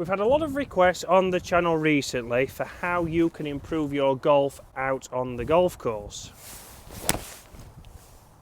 We've had a lot of requests on the channel recently for how you can improve your golf out on the golf course.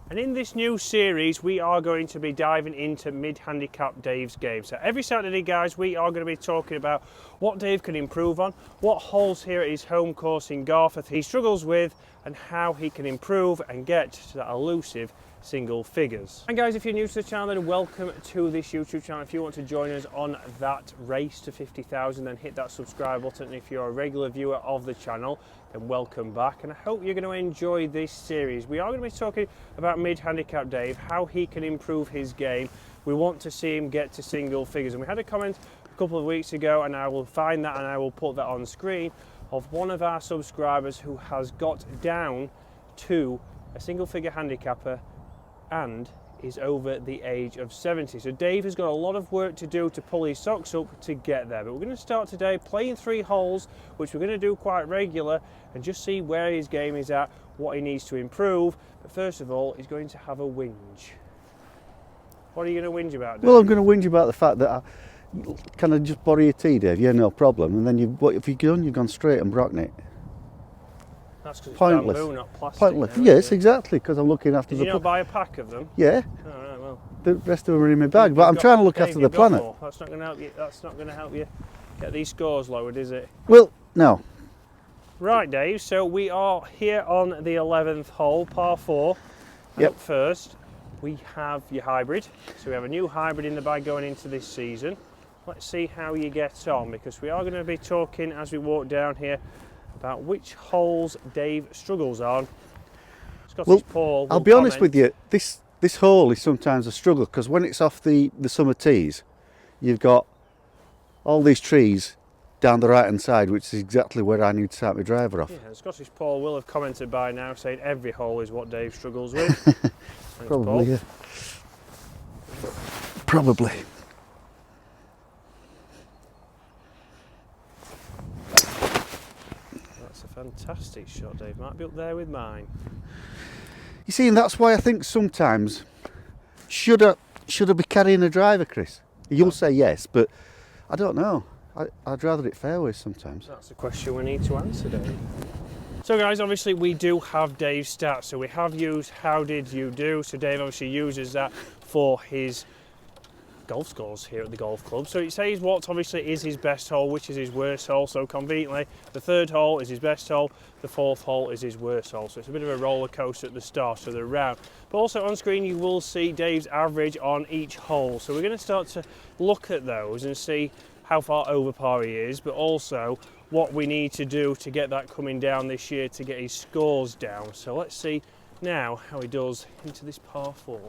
And in this new series, we are going to be diving into mid-handicap Dave's game. So every Saturday, guys, we are going to be talking about what Dave can improve on, what holes here at his home course in GOLFER he struggles with, and how he can improve and get to that elusive single figures. And guys, if you're new to the channel, then welcome to this YouTube channel. If you want to join us on that race to 50,000, then hit that subscribe button. And if you're a regular viewer of the channel, then welcome back. And I hope you're going to enjoy this series. We are going to be talking about mid-handicap Dave, how he can improve his game. We want to see him get to single figures. And we had a comment a couple of weeks ago, and I will find that and I will put that on screen, of one of our subscribers who has got down to a single figure handicapper and is over the age of 70. So Dave has got a lot of work to do to pull his socks up to get there. But we're going to start today playing 3 holes, which we're going to do quite regular, and just see where his game is at, what he needs to improve. But first of all, he's going to have a whinge. What are you going to whinge about, Dave? Well, I'm going to whinge about the fact that can I just borrow your tea, Dave? Yeah, no problem. And then what if you've gone straight and broken it? That's because it's pointless. bamboo, not plastic. Pointless. Now, Yes, exactly, because I'm looking after Did you not buy a pack of them? Yeah. Oh, right, well. The rest of them are in my bag, but I'm trying to look Dave, after the planet. More. That's not going to help you. That's not going to help you get these scores lowered, is it? Well, no. Right, Dave. So we are here on the 11th hole, par 4. Yep. Up first, we have your hybrid. So we have a new hybrid in the bag going into this season. Let's see how you get on, because we are going to be talking as we walk down here about which holes Dave struggles on. Scottish Paul. I'll be honest with you. This hole is sometimes a struggle, because when it's off the summer tees, you've got all these trees down the right hand side, which is exactly where I need to start my driver off. Yeah, Scottish Paul will have commented by now saying every hole is what Dave struggles with. Thanks, Probably, Paul. yeah. Probably. That's a fantastic shot, Dave. Might be up there with mine. You see, and that's why I think sometimes should I be carrying a driver, Chris? You'll say yes, but I don't know. I'd rather it fairways sometimes. That's a question we need to answer, Dave. So guys, obviously we do have Dave's stats. So we have used how did you do. So Dave obviously uses that for his golf scores here at the golf club. So it says what obviously is his best hole, which is his worst hole. So conveniently, the 3rd hole is his best hole, the 4th hole is his worst hole. So it's a bit of a roller coaster at the start of the round. But also on screen you will see Dave's average on each hole. So we're going to start to look at those and see how far over par he is, but also what we need to do to get that coming down this year to get his scores down. So let's see now how he does into this par 4.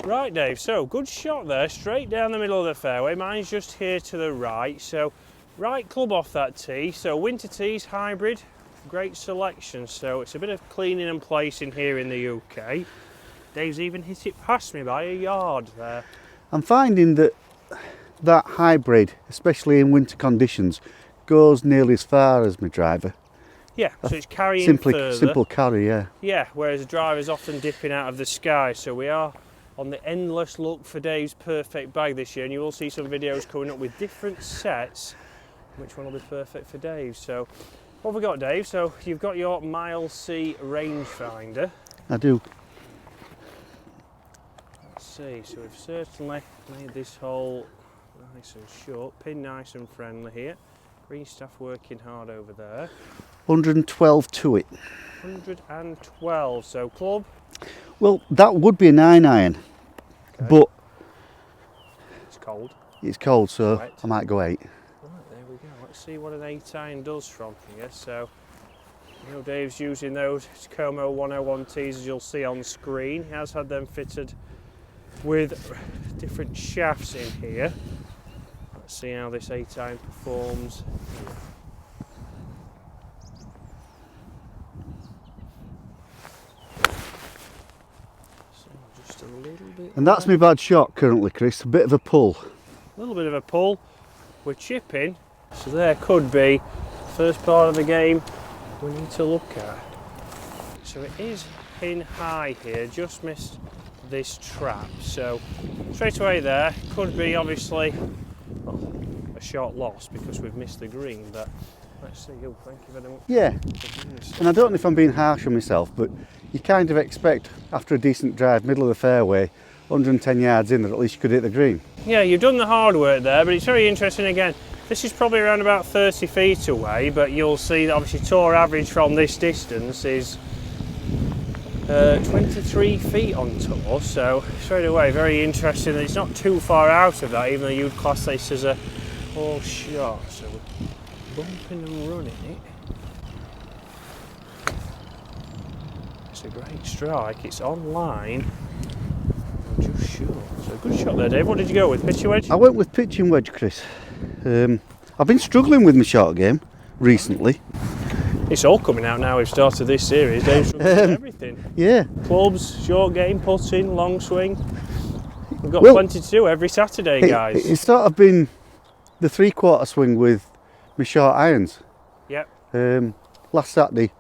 Right, Dave, so good shot there, straight down the middle of the fairway. Mine's just here to the right, so right club off that tee. So winter tees, hybrid, great selection. So it's a bit of cleaning and placing here in the UK. Dave's even hit it past me by a yard there. I'm finding that hybrid, especially in winter conditions, goes nearly as far as my driver. Yeah, so it's carrying further. Simple carry, yeah. Yeah, whereas the driver's often dipping out of the sky. So we are on the endless look for Dave's perfect bag this year, and you will see some videos coming up with different sets. Which one will be perfect for Dave? So what have we got, Dave? So you've got your Mile C rangefinder. I do. Let's see, so we've certainly made this hole nice and short, pin nice and friendly here. Green staff working hard over there. 112 to it. 112, so club? Well, that would be a 9-iron, okay. But it's cold. It's cold, so Wet. I might go 8. Right, there we go. Let's see what an 8-iron does from here. So, you know, Dave's using those Como 101 tees, as you'll see on screen. He has had them fitted with different shafts in here. Let's see how this 8-iron performs. Just a little bit. And that's my bad shot currently, Chris. A bit of a pull. A little bit of a pull. We're chipping, so there could be the first part of the game we need to look at. So it is pin high here, just missed this trap. So straight away there could be obviously a shot lost because we've missed the green, but let's see. Oh, thank you very much. Yeah, and I don't know if I'm being harsh on myself, but you kind of expect after a decent drive, middle of the fairway, 110 yards in, that at least you could hit the green. Yeah, you've done the hard work there, but it's very interesting again. This is probably around about 30 feet away, but you'll see that obviously tour average from this distance is 23 feet on tour, so straight away very interesting that it's not too far out of that, even though you'd class this as a whole shot. So we're bumping and running it. It's a great strike, it's on line. I'm just sure. So good shot there, Dave. What did you go with? Pitching wedge? I went with pitching wedge, Chris. I've been struggling with my short game recently. It's all coming out now. We've started this series. Dave's struggling with everything. Yeah. Clubs, short game, putting, long swing. We've got Well, plenty to do every Saturday, guys. It's sort of been the 3/4 swing with my short irons. Yep. Last Saturday,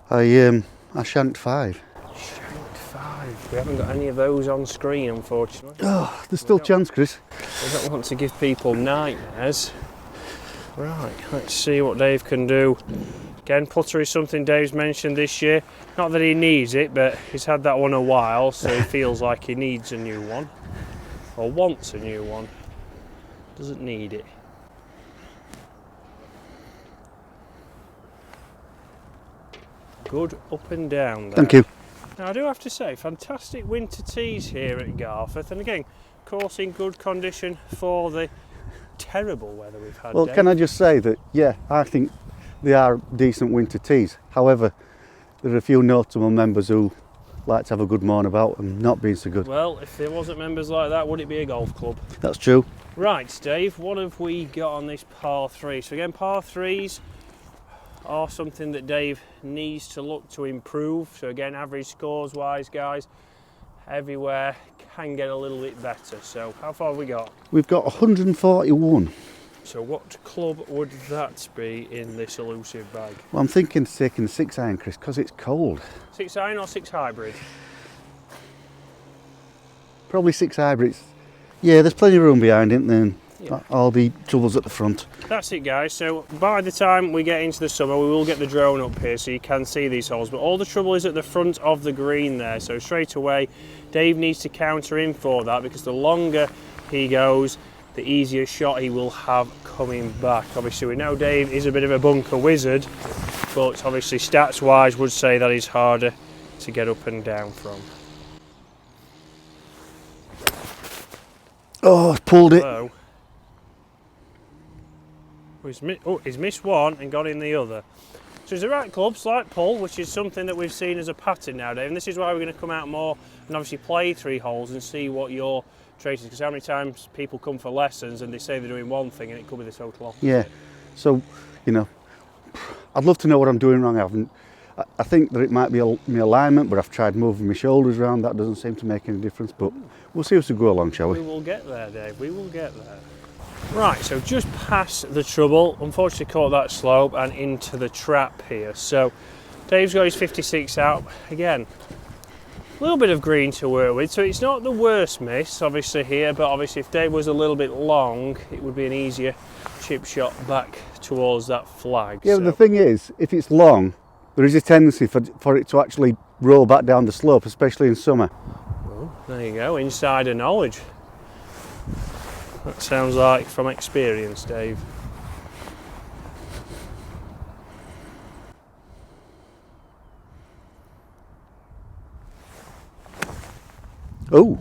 I shanked 5. Shanked 5. We haven't got any of those on screen, unfortunately. Oh, there's still chance, Chris. We don't want to give people nightmares. Right, let's see what Dave can do. Again, putter is something Dave's mentioned this year. Not that he needs it, but he's had that one a while, so he feels like he needs a new one. Or wants a new one. Doesn't need it. Good up and down there. Thank you. Now I do have to say, fantastic winter tees here at Garforth, and again, course in good condition for the terrible weather we've had. Well, Dave. can I just say that, yeah, I think they are decent winter tees. However, there are a few notable members who like to have a good moan about them not being so good. Well, if there wasn't members like that, would it be a golf club? That's true. Right, Dave, what have we got on this par 3? So again, par 3s are something that Dave needs to look to improve. So again, average scores wise, guys, everywhere can get a little bit better. So how far have we got? We've got 141. So what club would that be in this elusive bag? Well, I'm thinking of taking the 6 iron, Chris, because it's cold. 6 iron or 6 hybrid? Probably 6 hybrids. Yeah, there's plenty of room behind it, and Yeah. all the troubles at the front. That's it, guys. So by the time we get into the summer, we will get the drone up here so you can see these holes, but all the trouble is at the front of the green there. So straight away, Dave needs to counter in for that, because the longer he goes, the easier shot he will have coming back. Obviously, we know Dave is a bit of a bunker wizard, but obviously stats wise would say that he's harder to get up and down from. Oh, pulled it. So, he's missed one and got in the other. So it's the right club, slight pull, which is something that we've seen as a pattern now, Dave. And this is why we're going to come out more and obviously play 3 holes and see what your trait is. Because how many times people come for lessons and they say they're doing one thing and it could be the total opposite. Yeah. So, you know, I'd love to know what I'm doing wrong. I think that it might be my alignment, but I've tried moving my shoulders around. That doesn't seem to make any difference. But we'll see as we go along, shall we? We will get there, Dave. We will get there. Right, so just past the trouble, unfortunately caught that slope and into the trap here. So Dave's got his 56 out. Again, a little bit of green to work with, so it's not the worst miss, obviously, here, but obviously if Dave was a little bit long, it would be an easier chip shot back towards that flag. Yeah, so. but the thing is, if it's long, there is a tendency for it to actually roll back down the slope, especially in summer. Well, there you go, insider knowledge. That sounds like from experience, Dave. Oh.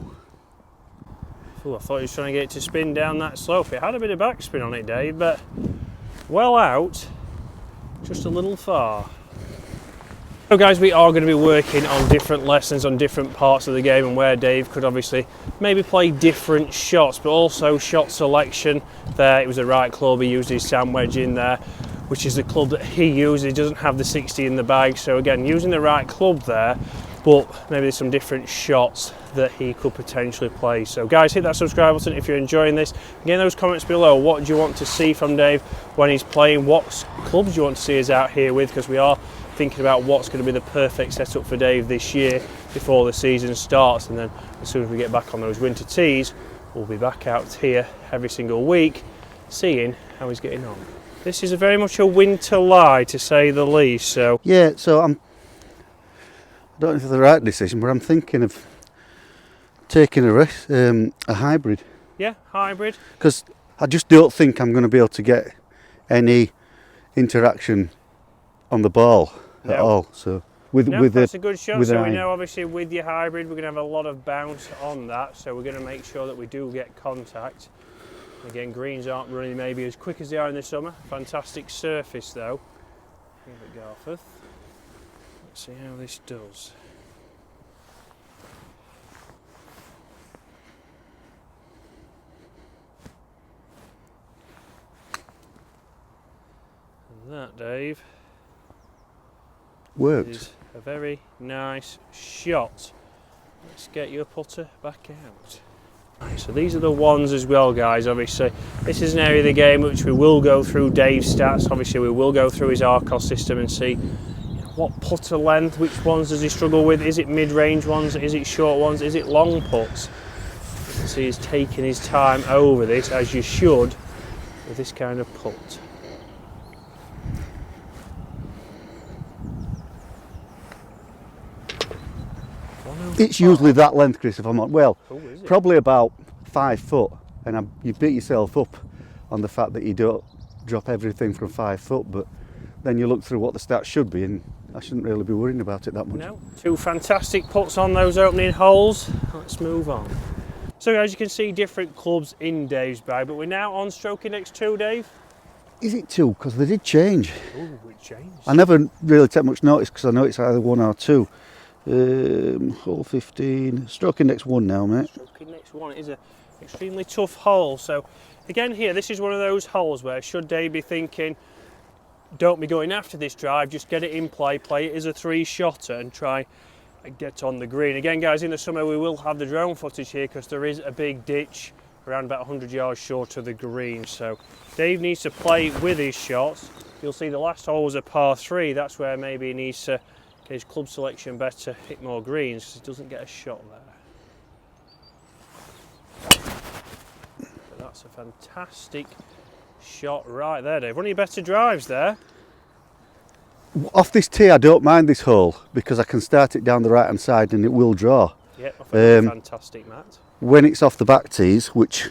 Ooh, I thought he was trying to get it to spin down that slope. It had a bit of backspin on it, Dave, but well out, just a little far. So guys, we are going to be working on different lessons on different parts of the game, and where Dave could obviously maybe play different shots, but also shot selection there. It was the right club, he used his sand wedge in there, which is the club that he uses. He doesn't have the 60 in the bag, so again, using the right club there, but maybe there's some different shots that he could potentially play. So guys, hit that subscribe button if you're enjoying this. Again, those comments below, what do you want to see from Dave when he's playing? What clubs do you want to see us out here with? Because we are thinking about what's going to be the perfect setup for Dave this year before the season starts, and then as soon as we get back on those winter tees, we'll be back out here every single week seeing how he's getting on. This is very much a winter lie, to say the least. So yeah, so I don't know if it's the right decision, but I'm thinking of taking a hybrid. yeah, hybrid. Because I just don't think I'm going to be able to get any interaction on the ball at all. So That's a good shot. So we iron. know obviously with your hybrid we're going to have a lot of bounce on that. So we're going to make sure that we do get contact. Again, greens aren't running maybe as quick as they are in the summer. Fantastic surface though. Here at Garforth. Let's see how this does. And that, Dave, Worked. is a very nice shot. Let's get your putter back out. Right, so these are the ones as well, guys. Obviously this is an area of the game which we will go through Dave's stats. Obviously we will go through his Arcos system and see what putter length, which ones does he struggle with. Is it mid-range ones, is it short ones, is it long putts? You can see he's taking his time over this, as you should with this kind of putt. It's usually that length, Chris, if I'm on. Well, is it? probably about 5 foot, and you beat yourself up on the fact that you don't drop everything from 5 foot, but then you look through what the stats should be, and I shouldn't really be worrying about it that much. No, two fantastic putts on those opening holes. Let's move on. So as you can see, different clubs in Dave's bag, but we're now on stroke index 2, Dave. Is it 2? Because they did change. Ooh, it changed. I never really take much notice because I know it's either 1 or 2. Hole 15, stroke index 1 now, mate. Stroke index 1 is an extremely tough hole. So again here, this is one of those holes where should Dave be thinking, don't be going after this drive, just get it in play it as a 3-shotter and try and get on the green. Again guys, in the summer we will have the drone footage here because there is a big ditch around about 100 yards short of the green. So Dave needs to play with his shots. You'll see the last hole was a par 3, that's where maybe he needs to get his club selection better, hit more greens because he doesn't get a shot there. But that's a fantastic shot right there, Dave. One of your better drives there. Off this tee, I don't mind this hole because I can start it down the right hand side and it will draw. Yeah, I think fantastic, Matt. When it's off the back tees, which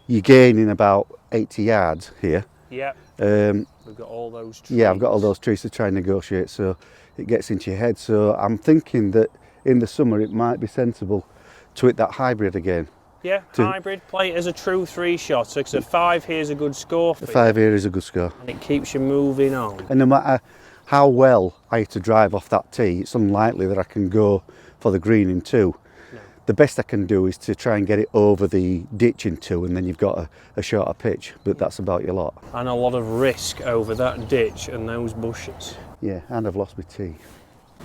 you gain in about 80 yards here. Yeah. We've got all those trees. Yeah, I've got all those trees to try and negotiate, so it gets into your head. So I'm thinking that in the summer it might be sensible to hit that hybrid again. Yeah, hybrid, play it as a true 3-shot. So it's a 5 here is a good score for The 5 here is a good score. and it keeps you moving on. And no matter how well I have to drive off that tee, it's unlikely that I can go for the green in 2. No. The best I can do is to try and get it over the ditch in 2, and then you've got a shorter pitch, but that's about your lot. And a lot of risk over that ditch and those bushes. Yeah, and I've lost my tee.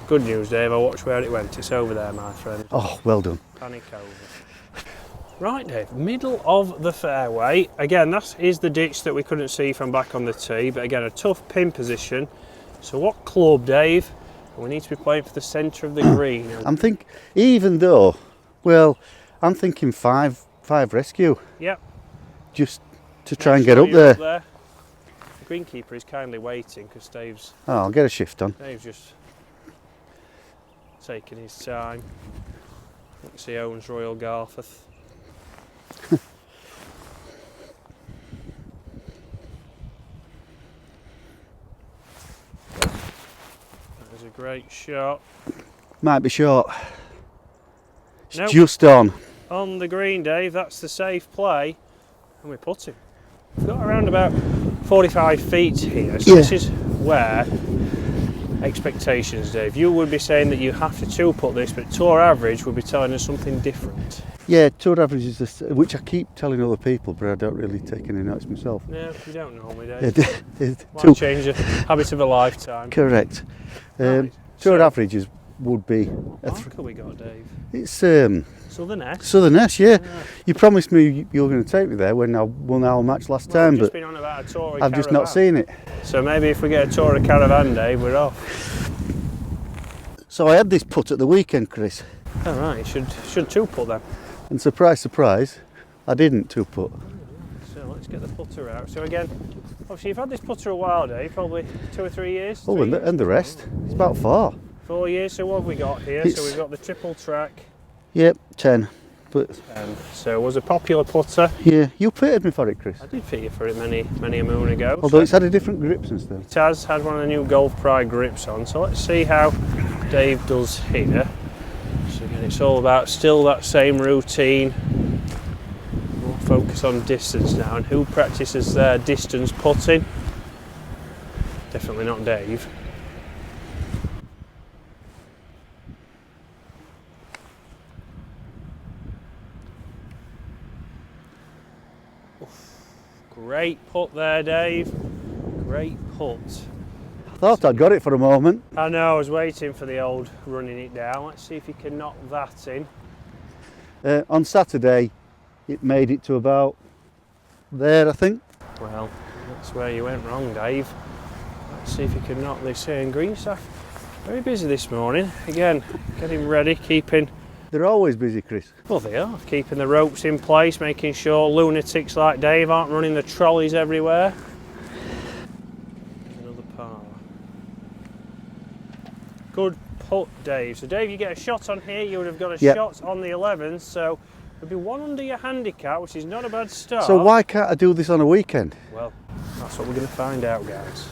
Good news, Dave, I watched where it went. It's over there, my friend. Oh, well done. Panic over. Right, Dave, middle of the fairway. Again, that is the ditch that we couldn't see from back on the tee, but again, a tough pin position. So what club, Dave? We need to be playing for the centre of the green. I'm thinking 5 rescue. Yep. Just to try and get up there. The greenkeeper is kindly waiting because Dave's Oh, I'll get a shift on. just taking his time. Let's see, owns Royal Garforth. That was a great shot. Might be short. It's Nope. just on. On the green, Dave, that's the safe play. And we put him. We've got around about 45 feet here. So this is where expectations, Dave. You would be saying that you have to 2-putt this, but tour average would be telling us something different. Yeah, tour average is this, which I keep telling other people, but I don't really take any notice myself. No, you don't normally, Dave. Two- Might change the habit of a lifetime. Correct. Right, Tour so- averages would be What marker we got, Dave? it's Southern S. Southern S, yeah. You promised me you were going to take me there when I won our match last time, We've just but been on about a tour I've just not seen it. So maybe if we get a tour of caravan, Dave, we're off. So I had this putt at the weekend, Chris, All right, should 2-putt then. and surprise, surprise, I didn't 2-putt. So let's let's get the putter out. So again, obviously you've had this putter a while, Dave, probably 2 or 3 years? Oh, and the rest. It's about 4. 4 years, so what have we got here? So we've got the triple track. Yep, 10. But So it was a popular putter. yeah, you fitted me for it, Chris. I did fit you for it many a moon ago. Although it's had a different grip since then. It has had one of the new Golf Pride grips on, so let's see how Dave does here. So again, it's all about still that same routine. We'll focus on distance now, and who practices their distance putting? Definitely not Dave. Great putt there, Dave. Great putt. I thought I'd got it for a moment. I know, I was waiting for the old running it down. Let's see if you can knock that in. On Saturday, it made it to about there, I think. Well, that's where you went wrong, Dave. Let's see if you can knock this in. Green staff, very busy this morning. Again, getting ready, keeping... They're always busy, Chris. Well, they are. Keeping the ropes in place, making sure lunatics like Dave aren't running the trolleys everywhere. Another par. Good putt, Dave. So, Dave, you get a shot on here. You would have got a shot on the 11s. So, it'll be 1 under your handicap, which is not a bad start. So why can't I do this on a weekend? Well, that's what we're going to find out, guys.